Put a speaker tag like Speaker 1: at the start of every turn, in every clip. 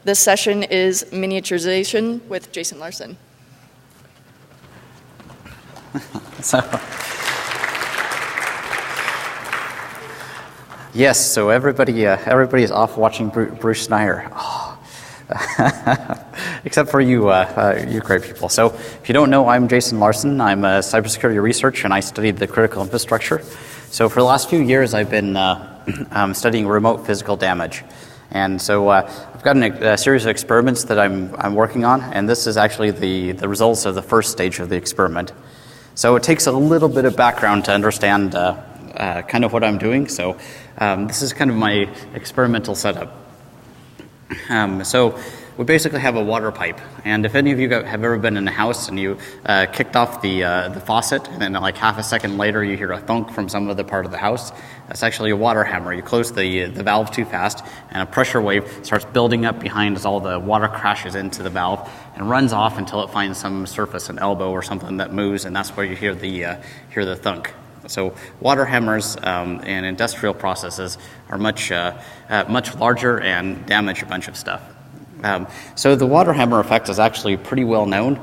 Speaker 1: This session is Miniaturization with Jason Larson.
Speaker 2: Yes, so everybody's off watching Bruce Schneier. Oh. Except for you, you great people. So if you don't know, I'm Jason Larson. I'm a cybersecurity researcher, and I studied the critical infrastructure. So for the last few years, I've been studying remote physical damage. And so I've got a series of experiments that I'm working on, and this is actually the results of the first stage of the experiment. So it takes a little bit of background to understand kind of what I'm doing. So this is kind of my experimental setup. So we basically have a water pipe, and if any of you have ever been in a house and you kicked off the faucet, and then like half a second later you hear a thunk from some other part of the house, that's actually a water hammer. You close the valve too fast, and a pressure wave starts building up behind as all the water crashes into the valve and runs off until it finds some surface, an elbow or something that moves, and that's where you hear the thunk. So water hammers in industrial processes are much larger and damage a bunch of stuff. So the water hammer effect is actually pretty well known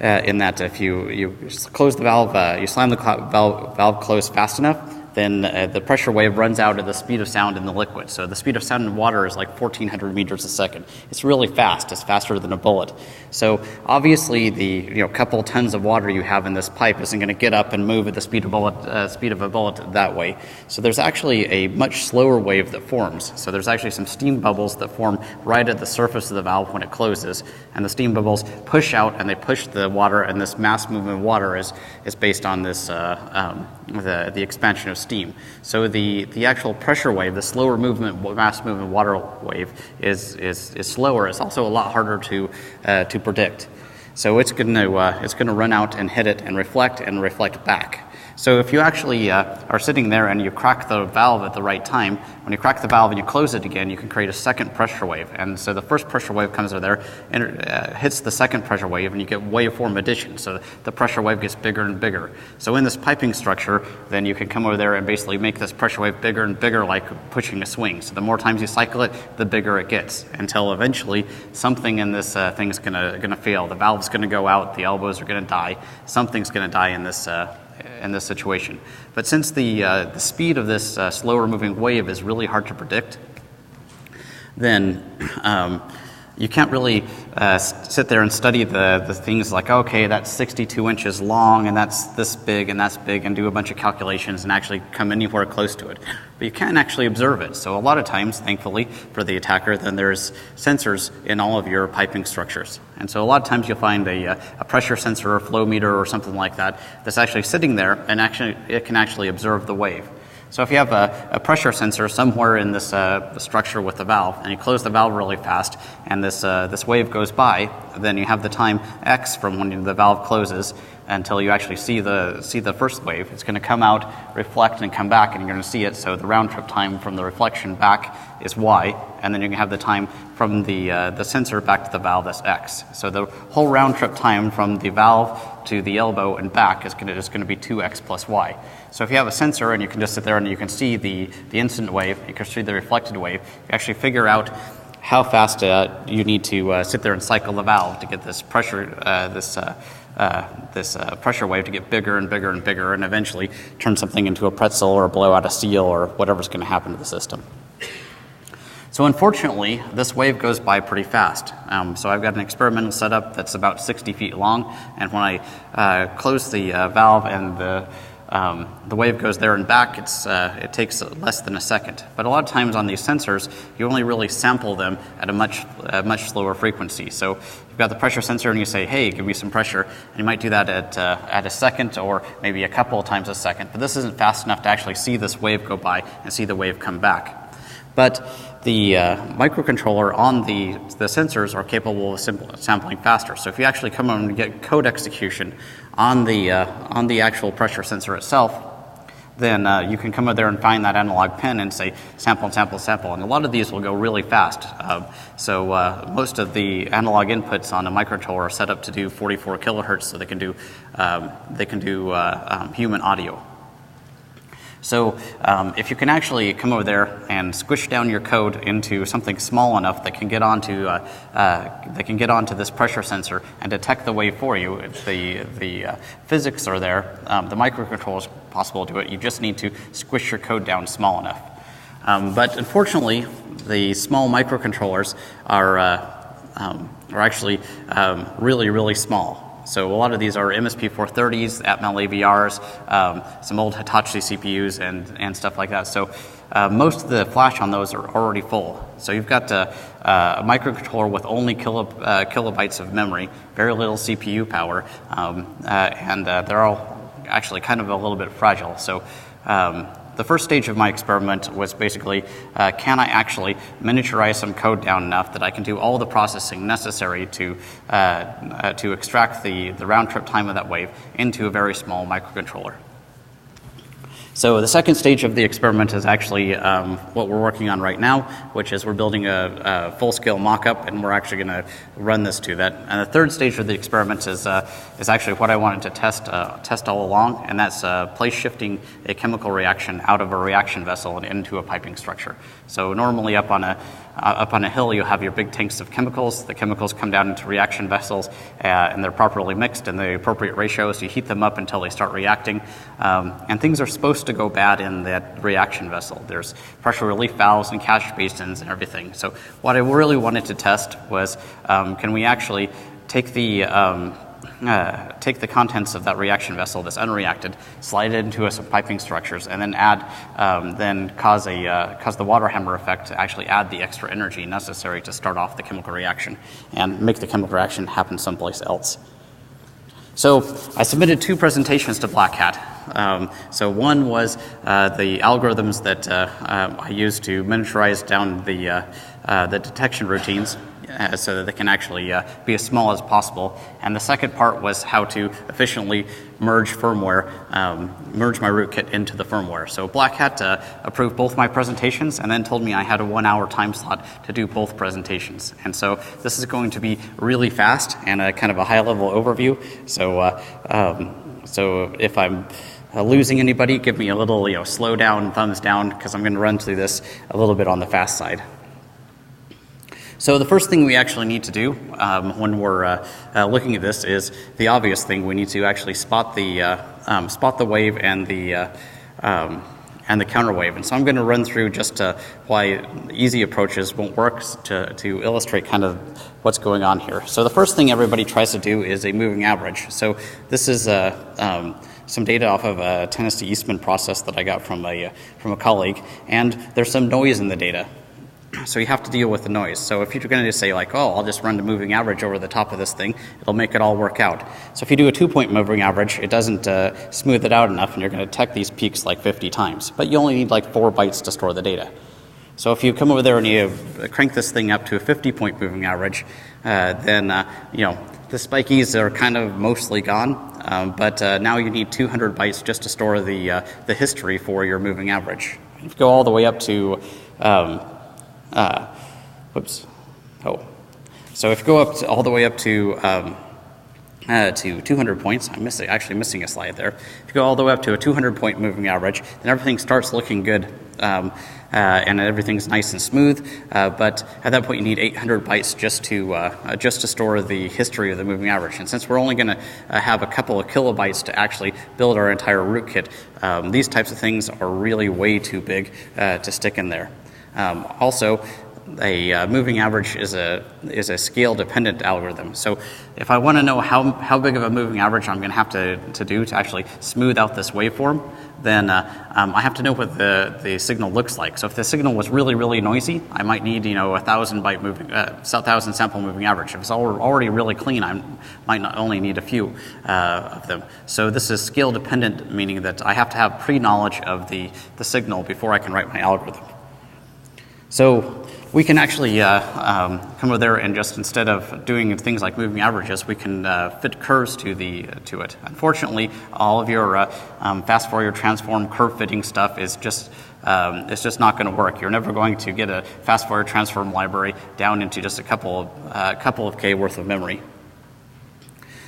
Speaker 2: in that if you close the valve, you slam the valve closed fast enough, then the pressure wave runs out at the speed of sound in the liquid. So the speed of sound in water is like 1,400 meters a second. It's really fast. It's faster than a bullet. So obviously the couple tons of water you have in this pipe isn't going to get up and move at the speed of a bullet that way. So there's actually a much slower wave that forms. So there's actually some steam bubbles that form right at the surface of the valve when it closes, and the steam bubbles push out and they push the water, and this mass movement of water is based on this the expansion of steam. So the actual pressure wave, the slower movement, mass movement water wave is slower. It's also a lot harder to predict. So it's going to run out and hit it and reflect back. So if you actually are sitting there and you crack the valve at the right time, when you crack the valve and you close it again, you can create a second pressure wave. And so the first pressure wave comes over there and hits the second pressure wave, and you get waveform addition. So the pressure wave gets bigger and bigger. So in this piping structure, then you can come over there and basically make this pressure wave bigger and bigger, like pushing a swing. So the more times you cycle it, the bigger it gets, until eventually something in this thing is going to fail. The valve's going to go out, the elbows are going to die, something's going to die in this situation. But since the speed of this slower moving wave is really hard to predict, then you can't really sit there and study the things like, okay, that's 62 inches long and that's this big and do a bunch of calculations and actually come anywhere close to it. But you can actually observe it. So a lot of times, thankfully for the attacker, then there's sensors in all of your piping structures. And so a lot of times you'll find a pressure sensor or flow meter or something like that that's actually sitting there, and actually it can actually observe the wave. So if you have a pressure sensor somewhere in this structure with the valve, and you close the valve really fast, and this wave goes by, then you have the time X from when the valve closes until you actually see the first wave. It's going to come out, reflect, and come back, and you're going to see it. So the round trip time from the reflection back is Y, and then you can have the time from the sensor back to the valve that's X. So the whole round trip time from the valve to the elbow and back is going to be 2X plus Y. So if you have a sensor and you can just sit there and you can see the incident wave, you can see the reflected wave, you actually figure out how fast you need to sit there and cycle the valve to get this pressure pressure wave to get bigger and bigger and bigger, and eventually turn something into a pretzel or blow out a seal or whatever's going to happen to the system. So unfortunately, this wave goes by pretty fast. So I've got an experimental setup that's about 60 feet long, and when I close the valve and the wave goes there and back, it takes less than a second. But a lot of times on these sensors, you only really sample them at a much slower frequency. So you've got the pressure sensor and you say, hey, give me some pressure. And you might do that at a second or maybe a couple of times a second. But this isn't fast enough to actually see this wave go by and see the wave come back. But the microcontroller on the sensors are capable of sampling faster. So if you actually come on and get code execution on the actual pressure sensor itself, then you can come over there and find that analog pin and say sample, sample, sample. And a lot of these will go really fast. So most of the analog inputs on a microcontroller are set up to do 44 kilohertz, so they can do human audio. So if you can actually come over there and squish down your code into something small enough that can get onto this pressure sensor and detect the wave for you, if the physics are there, the microcontroller is possible to do it. You just need to squish your code down small enough. But unfortunately, the small microcontrollers are actually really, really small. So a lot of these are MSP430s, Atmel AVRs, some old Hitachi CPUs and stuff like that. So most of the flash on those are already full. So you've got a microcontroller with only kilobytes of memory, very little CPU power, and they're all actually kind of a little bit fragile. So the first stage of my experiment was basically, can I actually miniaturize some code down enough that I can do all the processing necessary to extract the round-trip time of that wave into a very small microcontroller. So the second stage of the experiment is actually what we're working on right now, which is we're building a full-scale mock-up, and we're actually going to run this to that. And the third stage of the experiment is actually what I wanted to test all along, and that's place shifting a chemical reaction out of a reaction vessel and into a piping structure. So normally up on a hill, you have your big tanks of chemicals. The chemicals come down into reaction vessels, and they're properly mixed in the appropriate ratios. You heat them up until they start reacting, and things are supposed to go bad in that reaction vessel. There's pressure relief valves and catch basins and everything. So what I really wanted to test was, can we actually take the contents of that reaction vessel that's unreacted, slide it into some piping structures, and then cause the water hammer effect to actually add the extra energy necessary to start off the chemical reaction and make the chemical reaction happen someplace else. So I submitted 2 presentations to Black Hat. So one was the algorithms that I used to miniaturize down the detection routines, so that they can actually be as small as possible. And the second part was how to efficiently merge firmware, merge my rootkit into the firmware. So Black Hat approved both my presentations and then told me I had a 1-hour time slot to do both presentations. And so this is going to be really fast and a kind of a high-level overview. So if I'm losing anybody, give me a little slow down, thumbs down, because I'm going to run through this a little bit on the fast side. So the first thing we actually need to do when we're looking at this is the obvious thing. We need to actually spot the wave and the counter wave. And so I'm going to run through just why easy approaches won't work to illustrate kind of what's going on here. So the first thing everybody tries to do is a moving average. So this is some data off of a Tennessee Eastman process that I got from a colleague, and there's some noise in the data. So you have to deal with the noise. So if you're going to just say like, oh, I'll just run the moving average over the top of this thing, it'll make it all work out. So if you do a 2-point moving average, it doesn't smooth it out enough, and you're going to detect these peaks like 50 times. But you only need like 4 bytes to store the data. So if you come over there and you crank this thing up to a 50-point moving average, then the spikies are kind of mostly gone. But now you need 200 bytes just to store the history for your moving average. If you go all the way up to So if you go up all the way up to 200 points, I'm actually missing a slide there. If you go all the way up to a 200-point moving average, then everything starts looking good, and everything's nice and smooth. But at that point, you need 800 bytes just to store the history of the moving average. And since we're only going to have a couple of kilobytes to actually build our entire rootkit, these types of things are really way too big to stick in there. Also, a moving average is a scale-dependent algorithm. So if I want to know how big of a moving average I'm going to have to do to actually smooth out this waveform, then I have to know what the signal looks like. So if the signal was really, really noisy, I might need 1,000 sample moving average. If it's already really clean, I might not only need a few of them. So this is scale-dependent, meaning that I have to have pre-knowledge of the signal before I can write my algorithm. So we can actually come over there and just, instead of doing things like moving averages, we can fit curves to it. Unfortunately, all of your fast Fourier transform curve fitting stuff is just not going to work. You're never going to get a fast Fourier transform library down into just a couple of K worth of memory.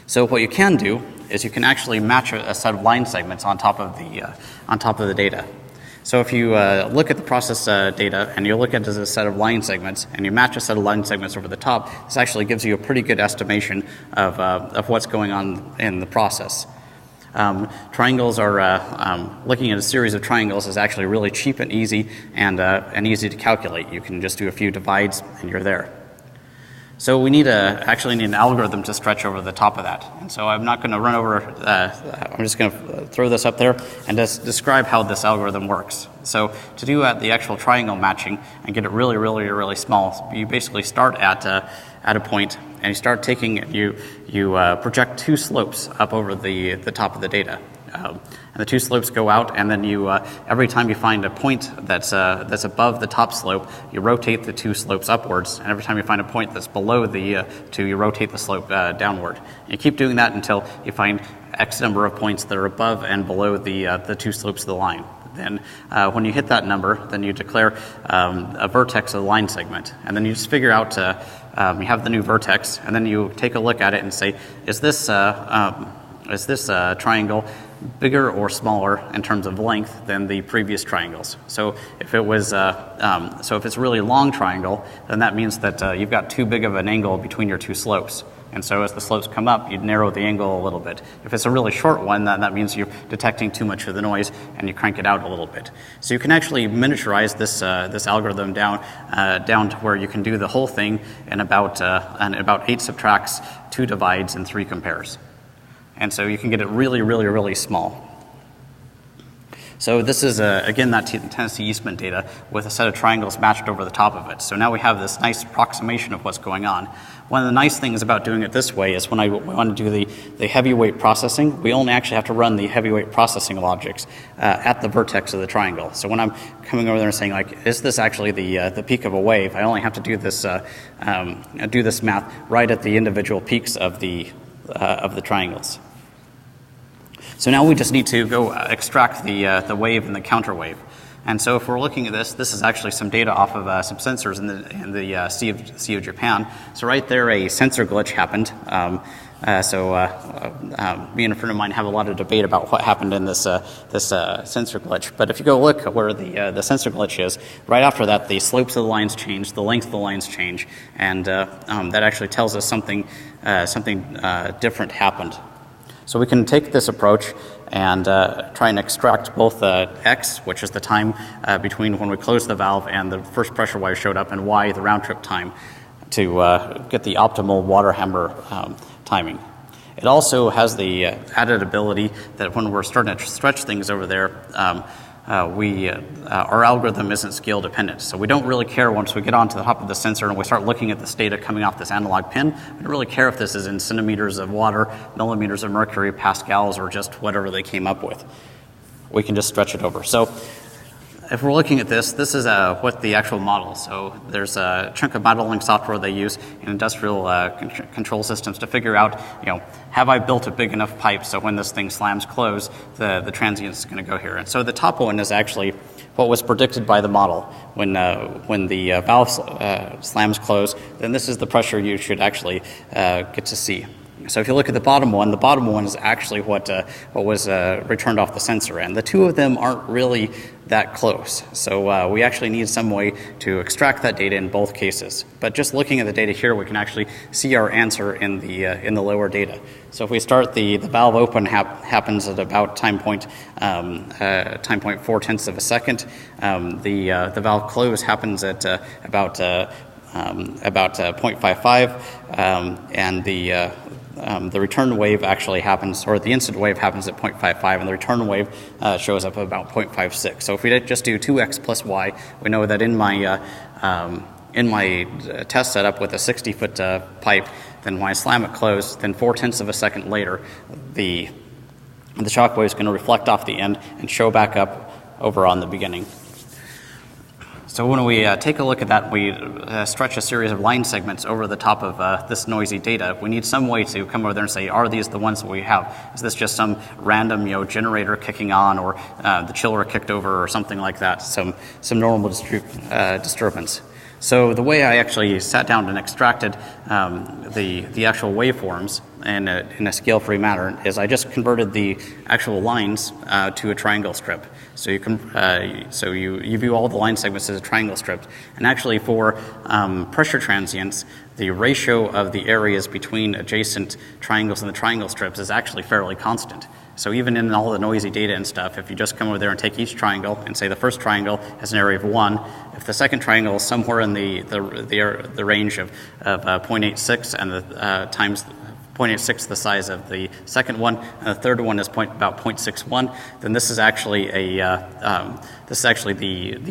Speaker 2: So what you can do is you can actually match a set of line segments on top of the data. So if you look at the process data and you look at it as a set of line segments and you match a set of line segments over the top, this actually gives you a pretty good estimation of what's going on in the process. Triangles are, looking at a series of triangles is actually really cheap and easy and easy to calculate. You can just do a few divides and you're there. So we actually need an algorithm to stretch over the top of that. And so I'm not going to run over, I'm just going to throw this up there and just describe how this algorithm works. So to do the actual triangle matching and get it really, really, really small, you basically start at a point and you start taking, you project two slopes up over the top of the data. And the two slopes go out, and then you every time you find a point that's above the top slope, you rotate the two slopes upwards, and every time you find a point that's below the two, you rotate the slope downward. And you keep doing that until you find X number of points that are above and below the two slopes of the line. Then when you hit that number, then you declare a vertex of the line segment, and then you just figure out you have the new vertex, and then you take a look at it and say, is this triangle bigger or smaller in terms of length than the previous triangles? So if it was, if it's a really long triangle, then that means that you've got too big of an angle between your two slopes. And so as the slopes come up, you'd narrow the angle a little bit. If it's a really short one, that means you're detecting too much of the noise and you crank it out a little bit. So you can actually miniaturize this algorithm down to where you can do the whole thing in about 8 subtracts, 2 divides, and 3 compares. And so you can get it really, really, really small. So this is, again, that Tennessee Eastman data with a set of triangles matched over the top of it. So now we have this nice approximation of what's going on. One of the nice things about doing it this way is when I want to do the heavyweight processing, we only actually have to run the heavyweight processing logics at the vertex of the triangle. So when I'm coming over there and saying, like, is this actually the peak of a wave, I only have to do this math right at the individual peaks of the triangles. So now we just need to go extract the wave and the counter wave. And so if we're looking at this is actually some data off of some sensors in the Sea of Japan. So right there, a sensor glitch happened. Me and a friend of mine have a lot of debate about what happened in this sensor glitch. But if you go look at where the sensor glitch is, right after that, the slopes of the lines change, the length of the lines change, and that actually tells us something different happened. So we can take this approach and try and extract both X, which is the time between when we closed the valve and the first pressure wire showed up, and Y, the round trip time, to get the optimal water hammer timing. It also has the added ability that when we're starting to stretch things over there, our algorithm isn't scale dependent. So we don't really care once we get onto the top of the sensor and we start looking at this data coming off this analog pin. We don't really care if this is in centimeters of water, millimeters of mercury, pascals, or just whatever they came up with. We can just stretch it over. So if we're looking at this is what the actual model. So there's a chunk of modeling software they use in industrial control systems to figure out, have I built a big enough pipe so when this thing slams closed, the transient is going to go here. And so the top one is actually what was predicted by the model. When the valve slams closed, then this is the pressure you should actually get to see. So if you look at the bottom one is actually what was returned off the sensor, and the two of them aren't really that close. So we actually need some way to extract that data in both cases. But just looking at the data here, we can actually see our answer in the lower data. So if we start the valve open happens at about time point 4/10 of a second. The valve close happens at about 0.55, and the return wave actually happens, or the incident wave happens at 0.55, and the return wave shows up at about 0.56. So if we just do 2x plus y, we know that in my test setup with a 60-foot pipe, then when I slam it closed, then 0.4 of a second later, the shock wave is going to reflect off the end and show back up over on the beginning. So when we take a look at that, we stretch a series of line segments over the top of this noisy data. We need some way to come over there and say, are these the ones that we have? Is this just some random generator kicking on, or the chiller kicked over, or something like that, some normal disturbance? So the way I actually sat down and extracted the actual waveforms in a scale-free manner is I just converted the actual lines to a triangle strip. So you view all the line segments as a triangle strip, and actually for pressure transients, the ratio of the areas between adjacent triangles and the triangle strips is actually fairly constant. So even in all the noisy data and stuff, if you just come over there and take each triangle and say the first triangle has an area of 1, if the second triangle is somewhere in the range of 0.86 and the times 0.86 the size of the second one, and the third one is about 0.61, then this is actually the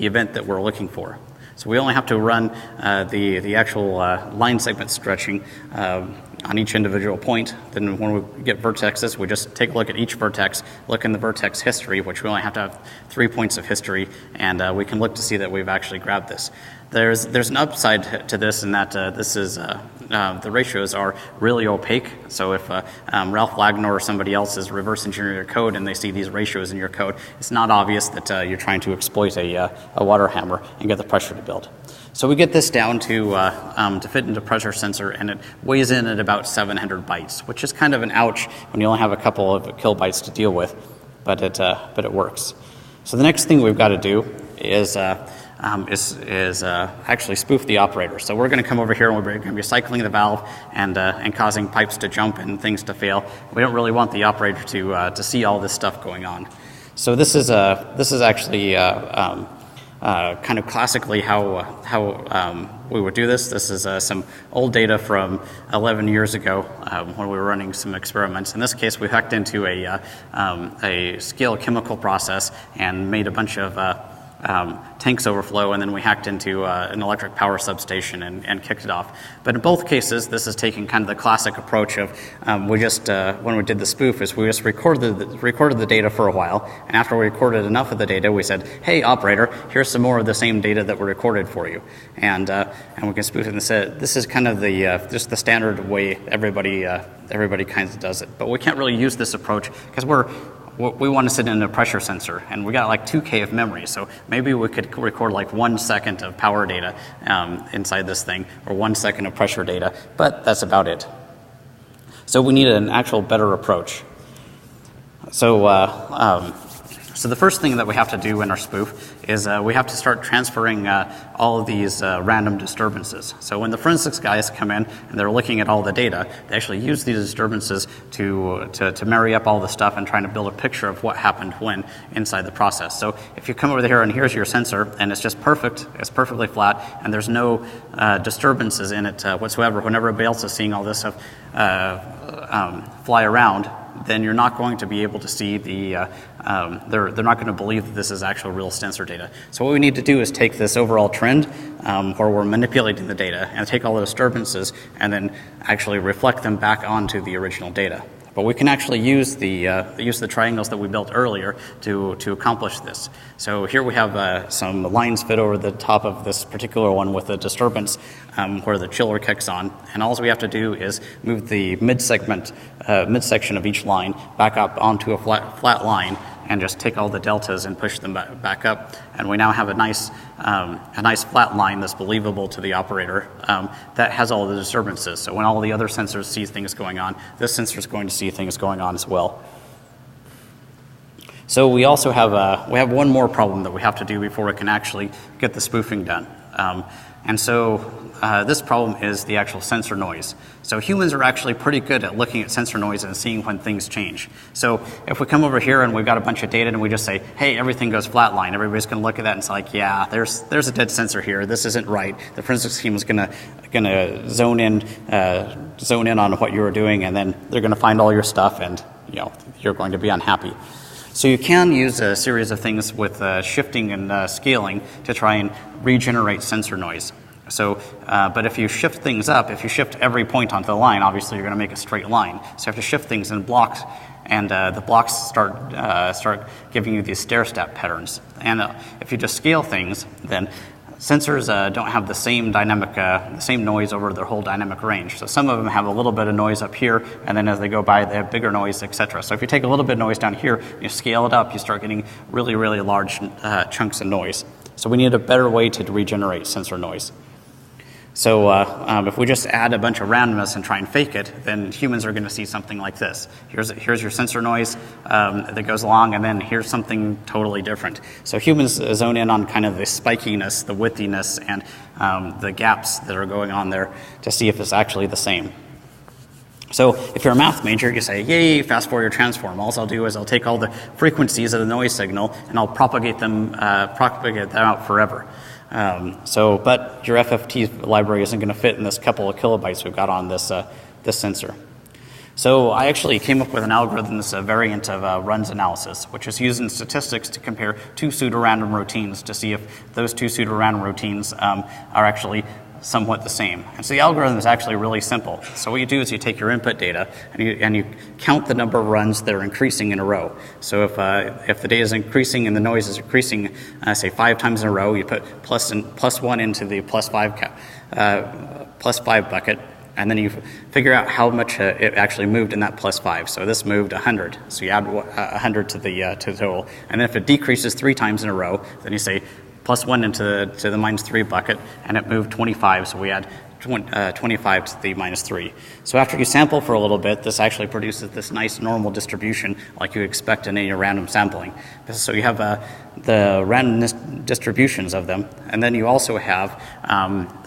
Speaker 2: event that we're looking for. So we only have to run the actual line segment stretching on each individual point. Then when we get vertexes, we just take a look at each vertex, look in the vertex history, which we only have to have 3 points of history, and we can look to see that we've actually grabbed this. There's an upside to this in that this is the ratios are really opaque. So if Ralph Wagner or somebody else is reverse engineering your code and they see these ratios in your code, it's not obvious that you're trying to exploit a water hammer and get the pressure to build. So we get this down to fit into pressure sensor, and it weighs in at about 700 bytes, which is kind of an ouch when you only have a couple of kilobytes to deal with, but it works. So the next thing we've got to do is actually spoof the operator. So we're going to come over here and we're going to be cycling the valve and causing pipes to jump and things to fail. We don't really want the operator to see all this stuff going on. So this is actually kind of classically how we would do this. This is some old data from 11 years ago when we were running some experiments. In this case, we hacked into a scale chemical process and made a bunch of tanks overflow, and then we hacked into an electric power substation and kicked it off. But in both cases, this is taking kind of the classic approach of we just when we did the spoof is we just recorded the data for a while, and after we recorded enough of the data, we said, "Hey, operator, here's some more of the same data that we recorded for you," and we can spoof it and say this is kind of the just the standard way everybody kind of does it. But we can't really use this approach because we want to sit in a pressure sensor, and we got like 2K of memory, so maybe we could record like 1 second of power data inside this thing, or 1 second of pressure data, but that's about it. So we need an actual better approach. So the first thing that we have to do in our spoof is we have to start transferring all of these random disturbances. So when the forensics guys come in and they're looking at all the data, they actually use these disturbances to marry up all the stuff and trying to build a picture of what happened when inside the process. So if you come over here and here's your sensor and it's just perfect, it's perfectly flat, and there's no disturbances in it whatsoever, when everybody else is seeing all this stuff fly around, then you're not going to be able to see they're not going to believe that this is actual real sensor data. So what we need to do is take this overall trend where we're manipulating the data and take all the disturbances and then actually reflect them back onto the original data. But we can actually use the triangles that we built earlier to accomplish this. So here we have some lines fit over the top of this particular one with a disturbance where the chiller kicks on, and all we have to do is move the midsection of each line back up onto a flat line and just take all the deltas and push them back up, and we now have a nice flat line that's believable to the operator that has all the disturbances. So when all the other sensors see things going on, this sensor is going to see things going on as well. So we also have one more problem that we have to do before we can actually get the spoofing done. And so this problem is the actual sensor noise. So humans are actually pretty good at looking at sensor noise and seeing when things change. So if we come over here and we've got a bunch of data and we just say, hey, everything goes flatline, everybody's going to look at that and it's like, yeah, there's a dead sensor here. This isn't right. The forensics team is going to zone in on what you were doing, and then they're going to find all your stuff, and you're going to be unhappy. So you can use a series of things with shifting and scaling to try and regenerate sensor noise. So, but if you shift things up, if you shift every point onto the line, obviously you're going to make a straight line. So you have to shift things in blocks, and the blocks start giving you these stair-step patterns. And if you just scale things, then sensors don't have the same noise over their whole dynamic range. So some of them have a little bit of noise up here, and then as they go by, they have bigger noise, etc. So if you take a little bit of noise down here, you scale it up, you start getting really, really large chunks of noise. So we need a better way to regenerate sensor noise. So if we just add a bunch of randomness and try and fake it, then humans are going to see something like this. Here's your sensor noise that goes along, and then here's something totally different. So humans zone in on kind of the spikiness, the widthiness, and the gaps that are going on there to see if it's actually the same. So if you're a math major, you say, yay, fast Fourier transform. All I'll do is I'll take all the frequencies of the noise signal and I'll propagate them out forever. But your FFT library isn't going to fit in this couple of kilobytes we've got on this sensor. So I actually came up with an algorithm that's a variant of runs analysis, which is used in statistics to compare two pseudorandom routines to see if those two pseudorandom routines are actually somewhat the same. And so the algorithm is actually really simple. So what you do is you take your input data and you count the number of runs that are increasing in a row. So if the data is increasing and the noise is increasing, say 5 times in a row, you put plus 1 into the plus 5 bucket, and then you figure out how much it actually moved in that plus 5. So this moved 100. So you add 100 to the total. And then if it decreases 3 times in a row, then you say plus 1 into the minus 3 bucket, and it moved 25, so we add 25 to the minus 3. So after you sample for a little bit, this actually produces this nice normal distribution like you expect in any random sampling. So you have the randomness distributions of them, and then you also have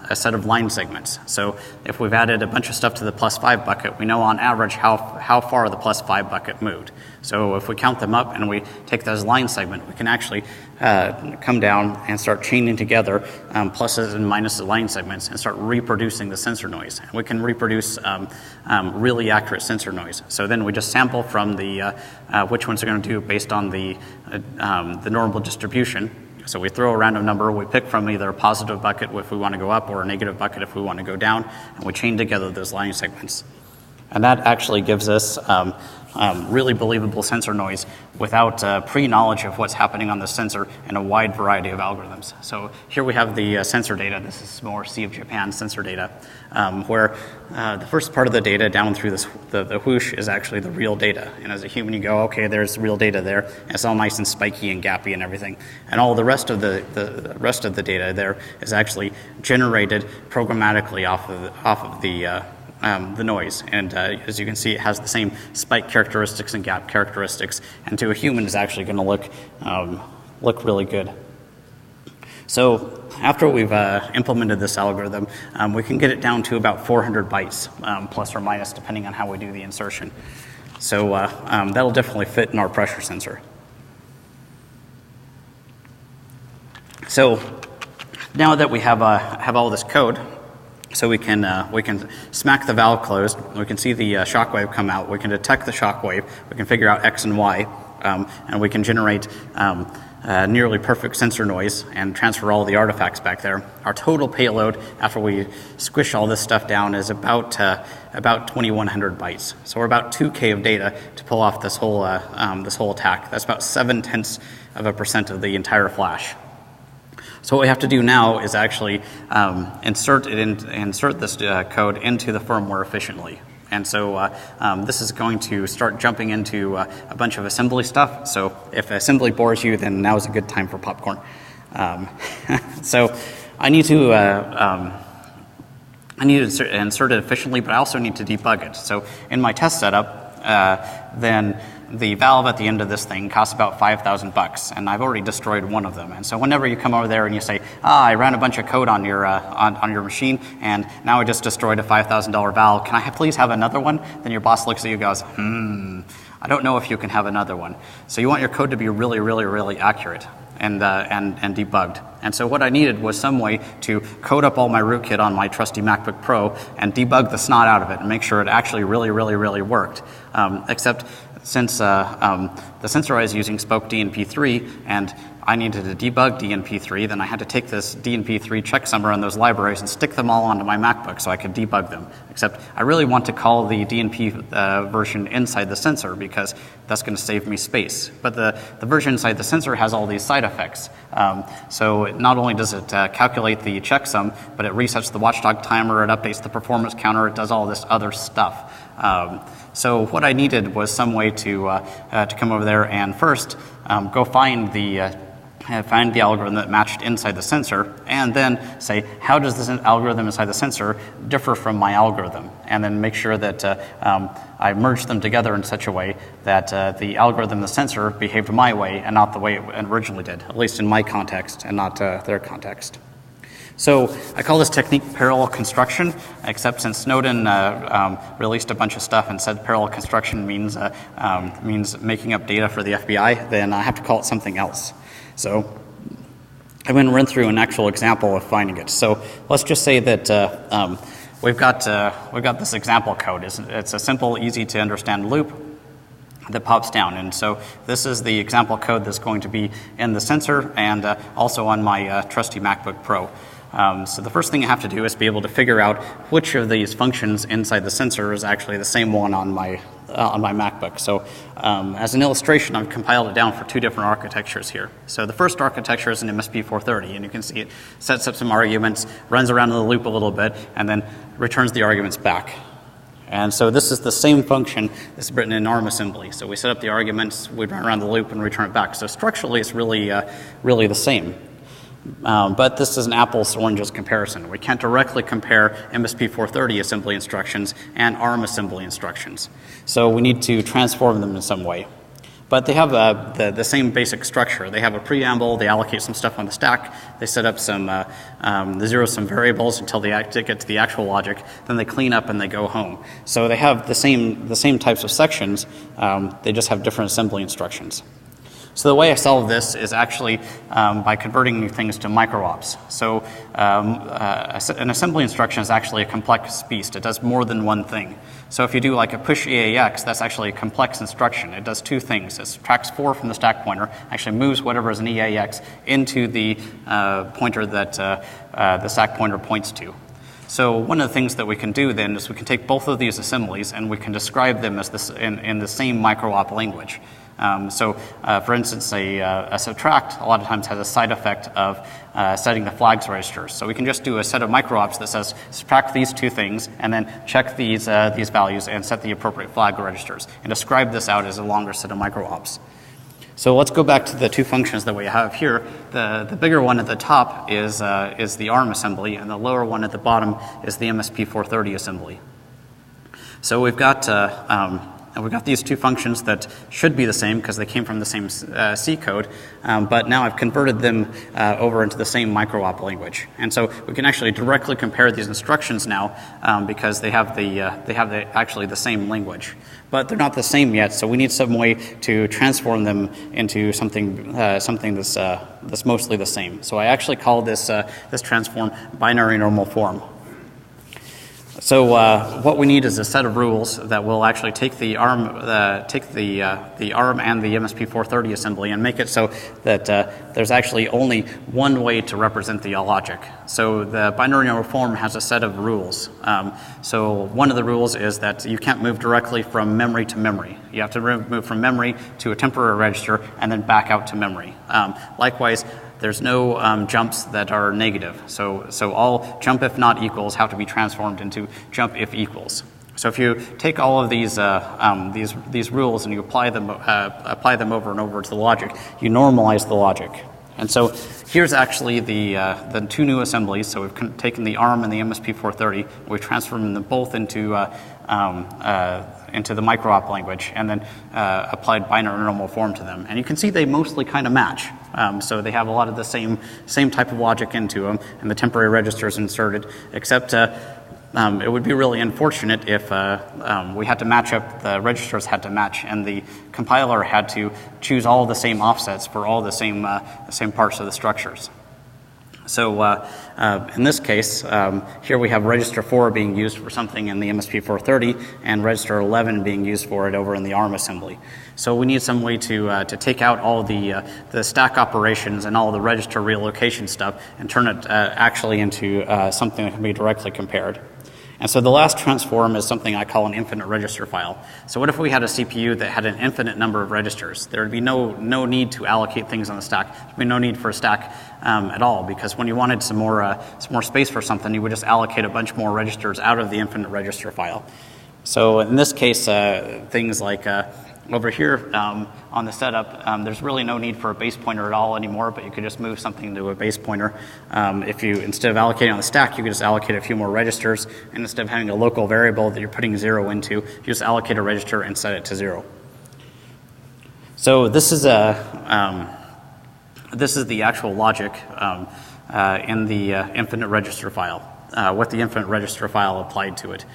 Speaker 2: a set of line segments. So if we've added a bunch of stuff to the plus 5 bucket, we know on average how far the plus 5 bucket moved. So if we count them up and we take those line segment, we can actually come down and start chaining together pluses and minuses line segments and start reproducing the sensor noise. And we can reproduce really accurate sensor noise. So then we just sample from the which ones are going to do based on the normal distribution. So we throw a random number, we pick from either a positive bucket if we want to go up or a negative bucket if we want to go down, and we chain together those line segments. And that actually gives us really believable sensor noise without pre-knowledge of what's happening on the sensor in a wide variety of algorithms. So here we have the sensor data. This is more Sea of Japan sensor data, where the first part of the data down through the whoosh is actually the real data. And as a human, you go, okay, there's real data there. It's all nice and spiky and gappy and everything. And all the rest of the rest of the data there is actually generated programmatically off of the noise. And as you can see, it has the same spike characteristics and gap characteristics, and to a human is actually going to look really good. So after we've implemented this algorithm, we can get it down to about 400 bytes, plus or minus, depending on how we do the insertion. So that'll definitely fit in our pressure sensor. So now that we have all this code, so we can smack the valve closed, we can see the shock wave come out, we can detect the shock wave, we can figure out X and Y, and we can generate nearly perfect sensor noise and transfer all the artifacts back there. Our total payload after we squish all this stuff down is about 2,100 bytes. So we're about 2K of data to pull off this whole attack. That's about 0.7% of the entire flash. So what we have to do now is actually insert this code into the firmware efficiently. And so this is going to start jumping into a bunch of assembly stuff. So if assembly bores you, then now is a good time for popcorn. So I need to insert it efficiently, but I also need to debug it. So in my test setup, then the valve at the end of this thing costs about $5,000, and I've already destroyed one of them. And so whenever you come over there and you say, I ran a bunch of code on your machine, and now I just destroyed a $5,000 valve, can I please have another one? Then your boss looks at you and goes, I don't know if you can have another one. So you want your code to be really, really, really accurate and debugged. And so what I needed was some way to code up all my rootkit on my trusty MacBook Pro and debug the snot out of it and make sure it actually really, really, really worked. Except since the sensor I was using spoke DNP3 and I needed to debug DNP3, then I had to take this DNP3 checksummer and those libraries and stick them all onto my MacBook so I could debug them. Except I really want to call the DNP version inside the sensor because that's going to save me space. But the version inside the sensor has all these side effects. So not only does it calculate the checksum, but it resets the watchdog timer, it updates the performance counter, it does all this other stuff. So what I needed was some way to come over there and first go find the find the algorithm that matched inside the sensor, and then say, how does this algorithm inside the sensor differ from my algorithm? And then make sure that I merge them together in such a way that the algorithm in the sensor behaved my way and not the way it originally did, at least in my context and not their context. So I call this technique parallel construction, except since Snowden released a bunch of stuff and said parallel construction means making up data for the FBI, then I have to call it something else. So I'm going to run through an actual example of finding it. So let's just say that we've got this example code. It's a simple, easy to understand loop that pops down. And so this is the example code that's going to be in the sensor and also on my trusty MacBook Pro. So the first thing I have to do is be able to figure out which of these functions inside the sensor is actually the same one on my MacBook. So as an illustration, I've compiled it down for two different architectures here. So the first architecture is an MSP430, and you can see it sets up some arguments, runs around in the loop a little bit, and then returns the arguments back. And so this is the same function that's written in ARM assembly. So we set up the arguments, we run around the loop, and return it back. So structurally, it's really the same. But this is an apples to oranges comparison. We can't directly compare MSP430 assembly instructions and ARM assembly instructions. So we need to transform them in some way. But they have the same basic structure. They have a preamble, they allocate some stuff on the stack, they set up some, they zero some variables until they get to the actual logic, then they clean up and they go home. So they have the same types of sections, they just have different assembly instructions. So the way I solve this is actually by converting things to micro-ops. So an assembly instruction is actually a complex beast. It does more than one thing. So if you do like a push EAX, that's actually a complex instruction. It does two things. It subtracts 4 from the stack pointer, actually moves whatever is an EAX into the pointer that the stack pointer points to. So one of the things that we can do then is we can take both of these assemblies and we can describe them as this in the same micro-op language. For instance, a subtract a lot of times has a side effect of setting the flags registers. So we can just do a set of micro-ops that says subtract these two things and then check these values and set the appropriate flag registers and describe this out as a longer set of micro-ops. So let's go back to the two functions that we have here. The bigger one at the top is the ARM assembly, and the lower one at the bottom is the MSP430 assembly. So we've got these two functions that should be the same because they came from the same C code, but now I've converted them over into the same micro-op language. And so we can actually directly compare these instructions now because they have actually the same language. But they're not the same yet, so we need some way to transform them into something that's mostly the same. So I actually call this transform binary normal form. So what we need is a set of rules that will actually take the ARM, and the MSP430 assembly and make it so that there's actually only one way to represent the logic. So the binary normal form has a set of rules. So one of the rules is that you can't move directly from memory to memory. You have to move from memory to a temporary register and then back out to memory. Likewise, there's no jumps that are negative. So all jump if not equals have to be transformed into jump if equals. So if you take all of these rules and you apply them over and over to the logic, you normalize the logic. And so here's actually the two new assemblies. So we've taken the ARM and the MSP430, we've transformed them both into the micro-op language and then applied binary normal form to them. And you can see they mostly kind of match. So they have a lot of the same type of logic into them, and the temporary registers inserted, except it would be really unfortunate if we had to match up, the registers had to match, and the compiler had to choose all the same offsets for all the same parts of the structures. So in this case, here we have register 4 being used for something in the MSP430 and register 11 being used for it over in the ARM assembly. So we need some way to take out all the stack operations and all the register relocation stuff and turn it actually into something that can be directly compared. And so the last transform is something I call an infinite register file. So what if we had a CPU that had an infinite number of registers? There would be no need to allocate things on the stack. There would be no need for a stack at all, because when you wanted some more space for something, you would just allocate a bunch more registers out of the infinite register file. So in this case, things like Over here on the setup, there's really no need for a base pointer at all anymore, but you could just move something to a base pointer. If you, instead of allocating on the stack, you could just allocate a few more registers, and instead of having a local variable that you're putting 0 into, you just allocate a register and set it to 0. So this is the actual logic in the infinite register file, what the infinite register file applied to it.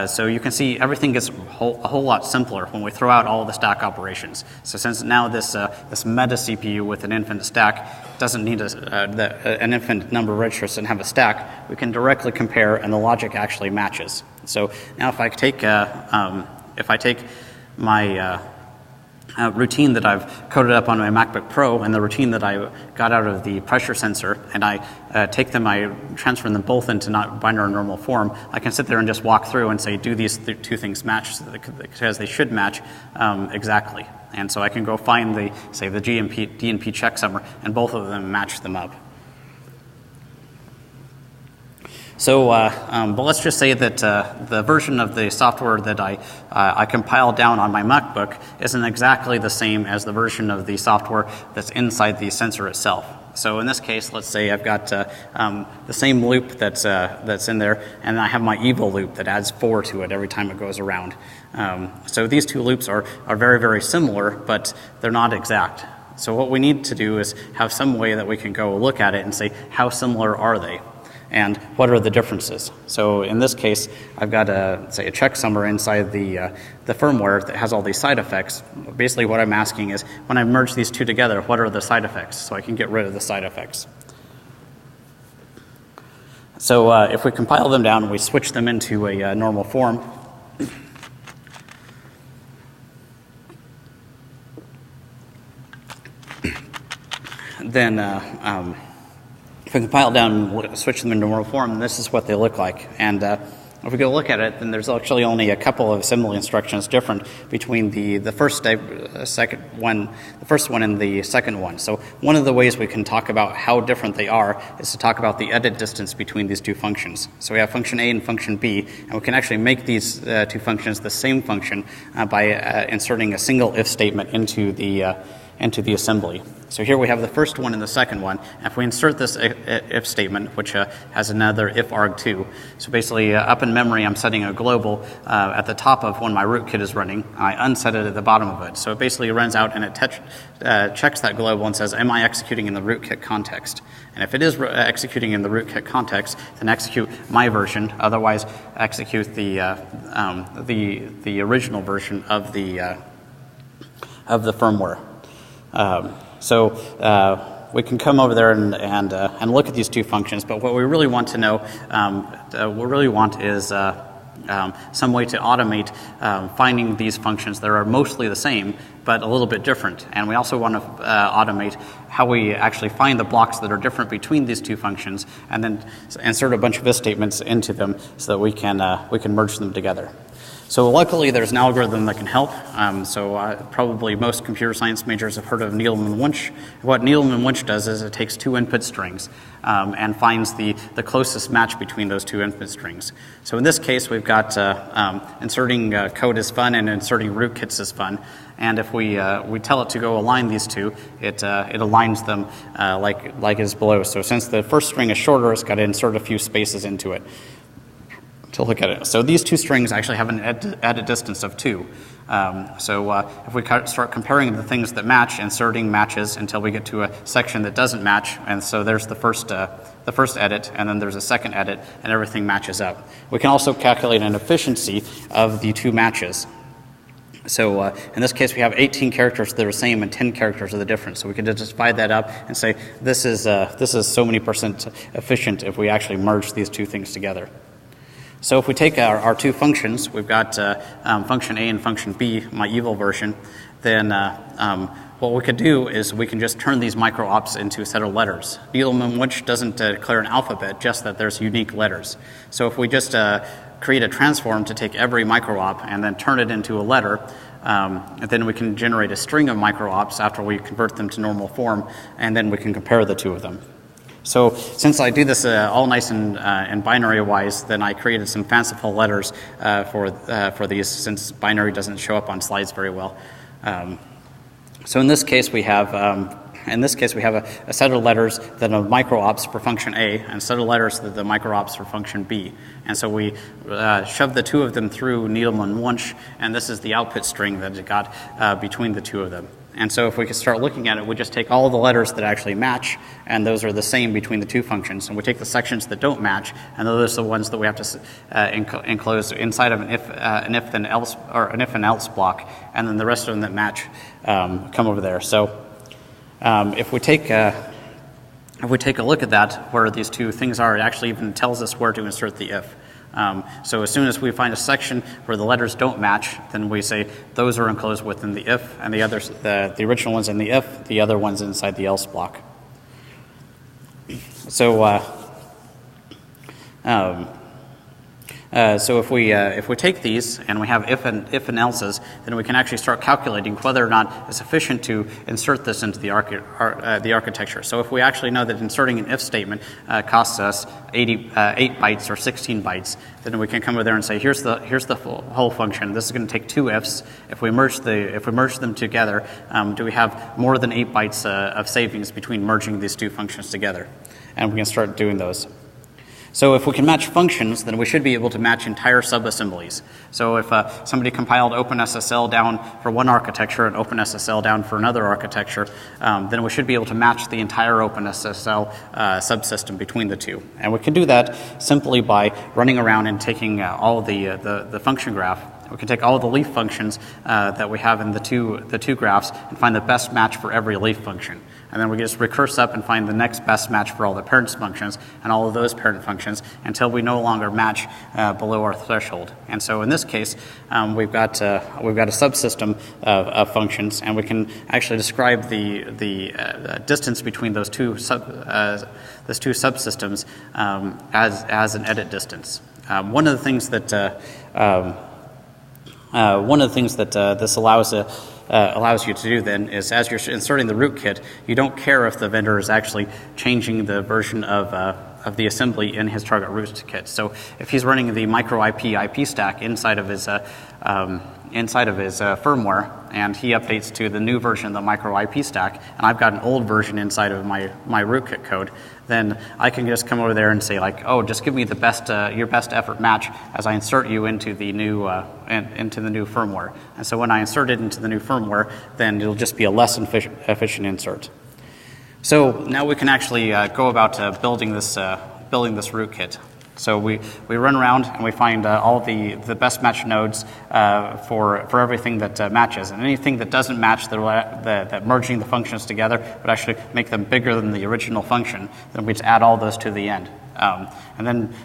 Speaker 2: So you can see everything gets a whole lot simpler when we throw out all the stack operations. So since now this meta CPU with an infinite stack doesn't need an infinite number of registers and have a stack, we can directly compare, and the logic actually matches. So now if I take my routine that I've coded up on my MacBook Pro and the routine that I got out of the pressure sensor, and I take them, I transfer them both into not binary normal form, I can sit there and just walk through and say, do these two things match, because they should match exactly. And so I can go find the DNP checksummer, and both of them match them up. So, but let's just say that the version of the software that I compiled down on my MacBook isn't exactly the same as the version of the software that's inside the sensor itself. So in this case, let's say I've got the same loop that's in there, and I have my evil loop that adds 4 to it every time it goes around. So these two loops are very, very similar, but they're not exact. So what we need to do is have some way that we can go look at it and say, how similar are they? And what are the differences? So in this case, I've got a checksummer inside the firmware that has all these side effects. Basically what I'm asking is, when I merge these two together, what are the side effects? So I can get rid of the side effects. So if we compile them down and we switch them into a normal form, then if we compile down and switch them into normal form, this is what they look like. And if we go look at it, then there's actually only a couple of assembly instructions different between the first one and the second one. So one of the ways we can talk about how different they are is to talk about the edit distance between these two functions. So we have function A and function B, and we can actually make these two functions the same function by inserting a single if statement into the assembly. So here we have the first one and the second one. And if we insert this if statement, which has another if arg2, so basically up in memory I'm setting a global at the top of when my rootkit is running. I unset it at the bottom of it. So it basically runs out and it checks that global and says, am I executing in the rootkit context? And if it is executing in the rootkit context, then execute my version. Otherwise, execute the original version of the firmware. So we can come over there and look at these two functions, but what we really want to know, is some way to automate finding these functions that are mostly the same, but a little bit different. And we also want to automate how we actually find the blocks that are different between these two functions, and then insert a bunch of if statements into them so that we can merge them together. So luckily, there's an algorithm that can help. Probably most computer science majors have heard of Needleman-Wunsch. What Needleman-Wunsch does is it takes two input strings and finds the closest match between those two input strings. So in this case, we've got inserting code is fun and inserting rootkits is fun. And if we tell it to go align these two, it aligns them like is below. So since the first string is shorter, it's got to insert a few spaces into it to look at it. So these two strings actually have an edit distance of 2. If we start comparing the things that match, inserting matches until we get to a section that doesn't match, and so there's the first edit, and then there's a second edit, and everything matches up. We can also calculate an efficiency of the two matches. So in this case, we have 18 characters that are the same and 10 characters are the different. So we can just divide that up and say this is so many percent efficient if we actually merge these two things together. So if we take our two functions, we've got function A and function B, my evil version, then what we could do is we can just turn these micro-ops into a set of letters. Needleman-Wunsch doesn't declare an alphabet, just that there's unique letters. So if we just create a transform to take every micro-op and then turn it into a letter, then we can generate a string of micro-ops after we convert them to normal form, and then we can compare the two of them. So since I do this all nice and binary-wise, then I created some fanciful letters for these, since binary doesn't show up on slides very well. So in this case, we have a set of letters that are micro-ops for function A and a set of letters that are the micro-ops for function B. And so we shove the two of them through Needleman Wunsch, and this is the output string that it got between the two of them. And so if we could start looking at it, we just take all the letters that actually match, and those are the same between the two functions. And we take the sections that don't match, and those are the ones that we have to enclose inside of an if then else, or an if and else block, and then the rest of them that match come over there. So if we take a look at that, where these two things are, it actually even tells us where to insert the if. So as soon as we find a section where the letters don't match, then we say those are enclosed within the if, and the others, the original one's in the if, the other one's inside the else block. So so if we take these and we have if and else's, then we can actually start calculating whether or not it's sufficient to insert this into the architecture. So if we actually know that inserting an if statement costs us 8 bytes or 16 bytes, then we can come over there and say here's the whole function. This is going to take two ifs. If we merge them together, do we have more than 8 bytes of savings between merging these two functions together? And we can start doing those. So if we can match functions, then we should be able to match entire subassemblies. So if somebody compiled OpenSSL down for one architecture and OpenSSL down for another architecture, then we should be able to match the entire OpenSSL subsystem between the two. And we can do that simply by running around and taking all the function graph. We can take all of the leaf functions that we have in the two graphs and find the best match for every leaf function. And then we can just recurse up and find the next best match for all the parent functions and all of those parent functions until we no longer match below our threshold. And so in this case, we've got a subsystem of functions, and we can actually describe the distance between those two subsystems as an edit distance. One of the things that this allows you to do then is, as you're inserting the rootkit, you don't care if the vendor is actually changing the version of the assembly in his target rootkit. So if he's running the micro IP stack inside of his firmware, and he updates to the new version of the micro IP stack, and I've got an old version inside of my rootkit code, then I can just come over there and say, like, oh, just give me the best your best effort match as I insert you into the new firmware. And so when I insert it into the new firmware, then it'll just be a less efficient insert. So now we can actually go about building this rootkit. So we run around and we find all the best match nodes for everything that matches, and anything that doesn't match that merging the functions together would actually make them bigger than the original function. Then we just add all those to the end.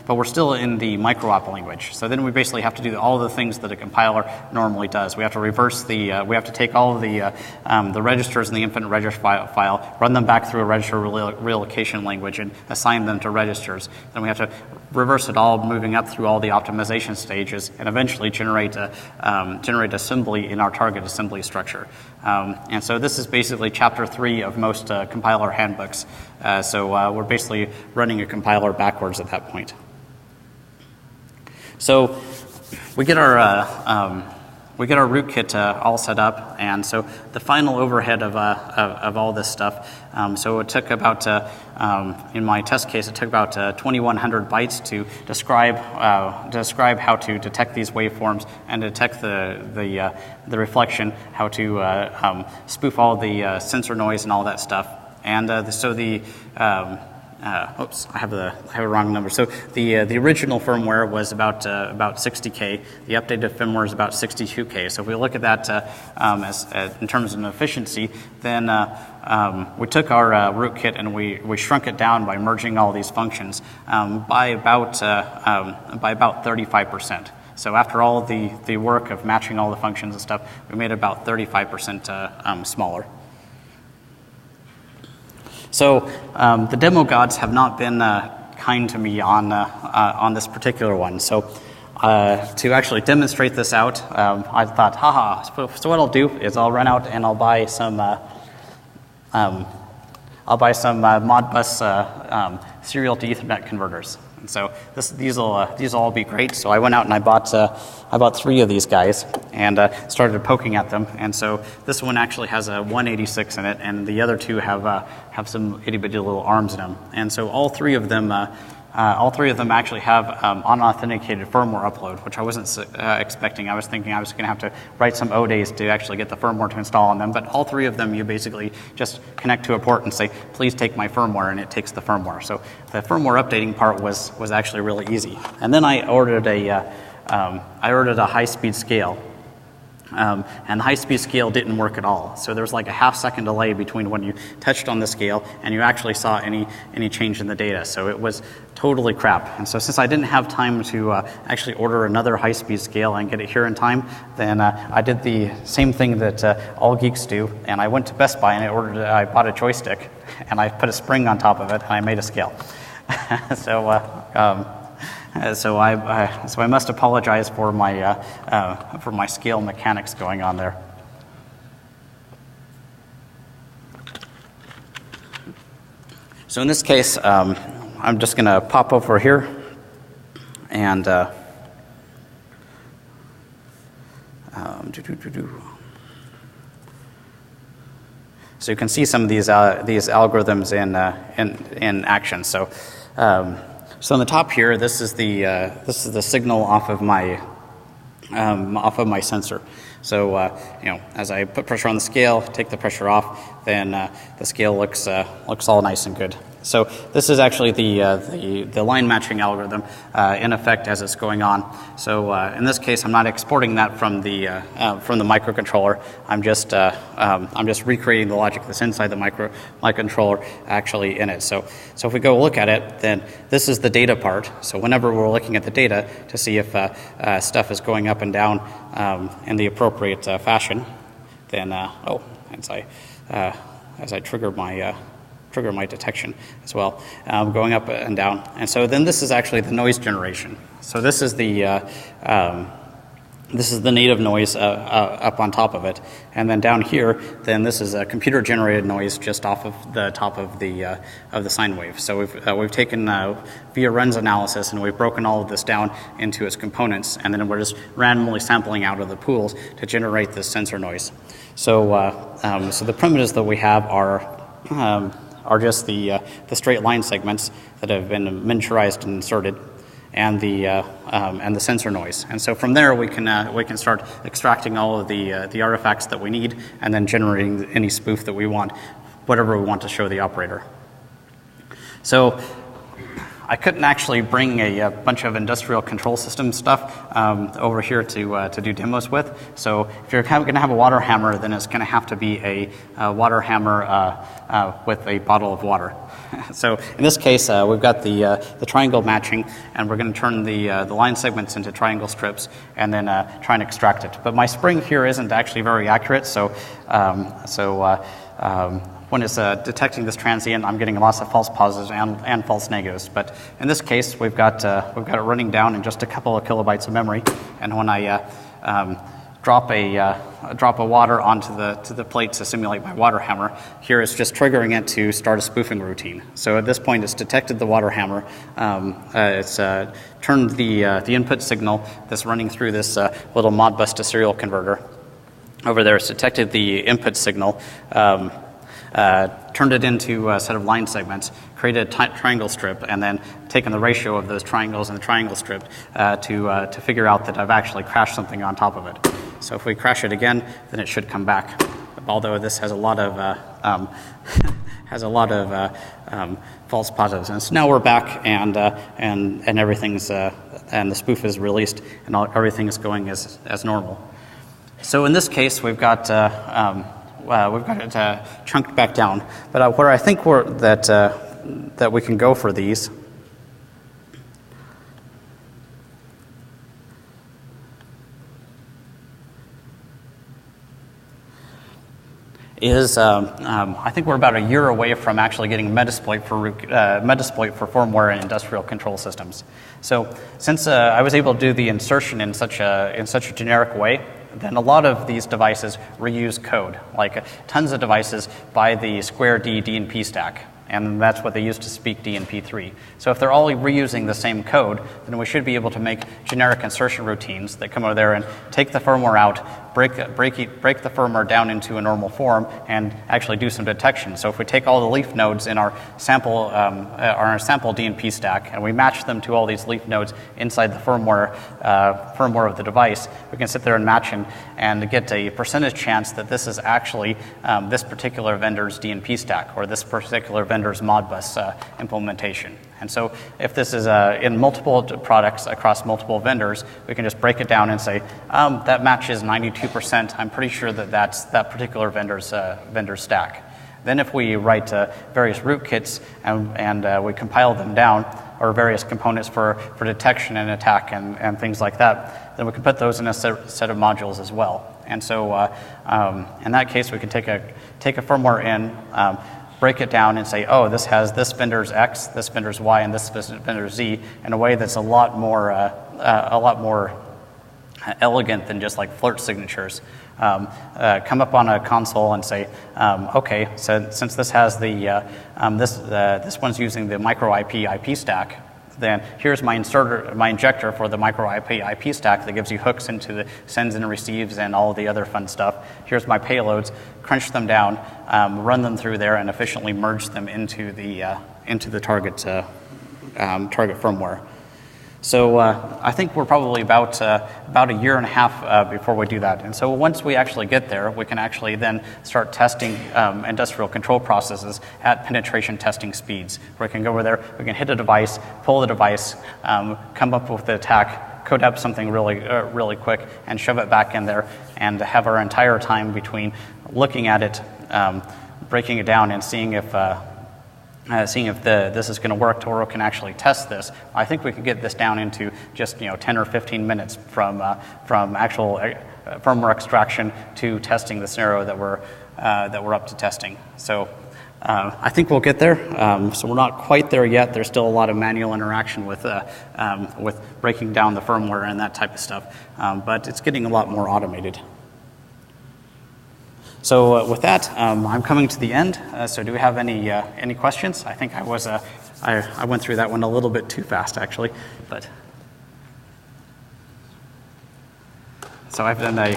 Speaker 2: But we're still in the micro-op language. So then we basically have to do all the things that a compiler normally does. We have to reverse we have to take all of the registers in the infinite register file, run them back through a register relocation language, and assign them to registers. Then we have to reverse it all, moving up through all the optimization stages, and eventually generate assembly in our target assembly structure. And so this is basically chapter 3 of most compiler handbooks. So we're basically running a compiler backwards at that point. So we get our rootkit all set up, and so the final overhead of all this stuff. So it took about in my test case, it took about 2,100 bytes to describe how to detect these waveforms and detect the reflection, how to spoof all the sensor noise and all that stuff. And oops, I have a wrong number. So the original firmware was about 60K. The updated firmware is about 62K. So if we look at that in terms of efficiency, then we took our rootkit and we shrunk it down by merging all these functions by about 35%. So after all the work of matching all the functions and stuff, we made about 35% smaller. So the demo gods have not been kind to me on this particular one. So to actually demonstrate this out, I thought, so what I'll do is I'll run out and I'll buy some Modbus serial to Ethernet converters. And so these will all be great. So I went out and I bought 3 of these guys and started poking at them. And so this one actually has a 186 in it, and the other 2 have some itty bitty little arms in them. And so all three of them actually have unauthenticated firmware upload, which I wasn't expecting. I was thinking I was going to have to write some O-days to actually get the firmware to install on them. But all 3 of them, you basically just connect to a port and say, please take my firmware, and it takes the firmware. So the firmware updating part was actually really easy. And then I ordered a high-speed scale. And the high-speed scale didn't work at all. So there was like a half-second delay between when you touched on the scale and you actually saw any change in the data. So it was totally crap. And so since I didn't have time to actually order another high-speed scale and get it here in time, then I did the same thing that all geeks do, and I went to Best Buy and I bought a joystick, and I put a spring on top of it, and I made a scale. So I must apologize for my scale mechanics going on there. So in this case, I'm just going to pop over here and so you can see some of these algorithms in action. So on the top here, this is the signal off of my sensor. So as I put pressure on the scale, take the pressure off, then the scale looks all nice and good. So this is actually the line matching algorithm in effect as it's going on. So in this case, I'm not exporting that from the microcontroller. I'm just recreating the logic that's inside the microcontroller actually in it. So if we go look at it, then this is the data part. So whenever we're looking at the data to see if stuff is going up and down in the appropriate fashion, then as I trigger my detection as well, going up and down. And so then this is actually the noise generation. So this is the native noise up on top of it. And then down here, then this is a computer generated noise just off of the top of the sine wave. So we've taken via Run's analysis, and we've broken all of this down into its components, and then we're just randomly sampling out of the pools to generate this sensor noise. So the primitives that we have are just the straight line segments that have been miniaturized and inserted, and the sensor noise. And so from there we can start extracting all of the artifacts that we need, and then generating any spoof that we want, whatever we want to show the operator. So I couldn't actually bring a bunch of industrial control system stuff over here to do demos with. So if you're going to have a water hammer, then it's going to have to be a water hammer with a bottle of water. So in this case, we've got the triangle matching, and we're going to turn the line segments into triangle strips, and then try and extract it. But my spring here isn't actually very accurate, so when it's detecting this transient, I'm getting lots of false positives and false negatives. But in this case, we've got it running down in just a couple of kilobytes of memory, and when I drop a water onto the plate to simulate my water hammer, here it's just triggering it to start a spoofing routine. So at this point, it's detected the water hammer. It's turned the input signal that's running through this little Modbus to serial converter over there. It's detected the input signal. Turned it into a set of line segments, created a triangle strip, and then taken the ratio of those triangles and the triangle strip to figure out that I've actually crashed something on top of it. So if we crash it again, then it should come back. Although this has a lot of false positives. And so now we're back, and everything's and the spoof is released, and everything is going as normal. So in this case, we've got it chunked back down. But where I think that we can go for these is I think we're about a year away from actually getting Metasploit for firmware and industrial control systems. So since I was able to do the insertion in such a generic way, then a lot of these devices reuse code. Like tons of devices buy the Square D, D&P stack. And that's what they use to speak DNP3. So if they're all reusing the same code, then we should be able to make generic insertion routines that come over there and take the firmware out, break the firmware down into a normal form, and actually do some detection. So if we take all the leaf nodes in our sample DNP stack and we match them to all these leaf nodes inside the firmware of the device, we can sit there and match and get a percentage chance that this is actually this particular vendor's DNP stack or this particular vendor's Modbus implementation. And so if this is in multiple products across multiple vendors, we can just break it down and say, that matches 92%. I'm pretty sure that that's that particular vendor's stack. Then if we write various rootkits and we compile them down, or various components for detection and attack and things like that, then we can put those in a set of modules as well. And so in that case, we can take a firmware in, break it down and say, oh, this has this vendor's X, this vendor's Y, and this vendor's Z in a way that's a lot more elegant than just like flirt signatures. Come up on a console and say, okay, so since this has this one's using the micro IP stack, then here's my injector for the micro IP stack that gives you hooks into the sends and receives and all the other fun stuff. Here's my payloads, crunch them down, run them through there, and efficiently merge them into the target firmware. So I think we're probably about a year and a half before we do that. And so once we actually get there, we can actually then start testing industrial control processes at penetration testing speeds. Where we can go over there, we can hit a device, pull the device, come up with the attack, code up something really quick, and shove it back in there, and have our entire time between looking at it, breaking it down, and seeing if this is going to work to where we can actually test this. I think we could get this down into just 10 or 15 minutes from actual firmware extraction to testing the scenario that we're up to testing. So I think we'll get there. So we're not quite there yet. There's still a lot of manual interaction with breaking down the firmware and that type of stuff, but it's getting a lot more automated. So with that, I'm coming to the end. So do we have any questions? I think I went through that one a little bit too fast, actually. But so I've done a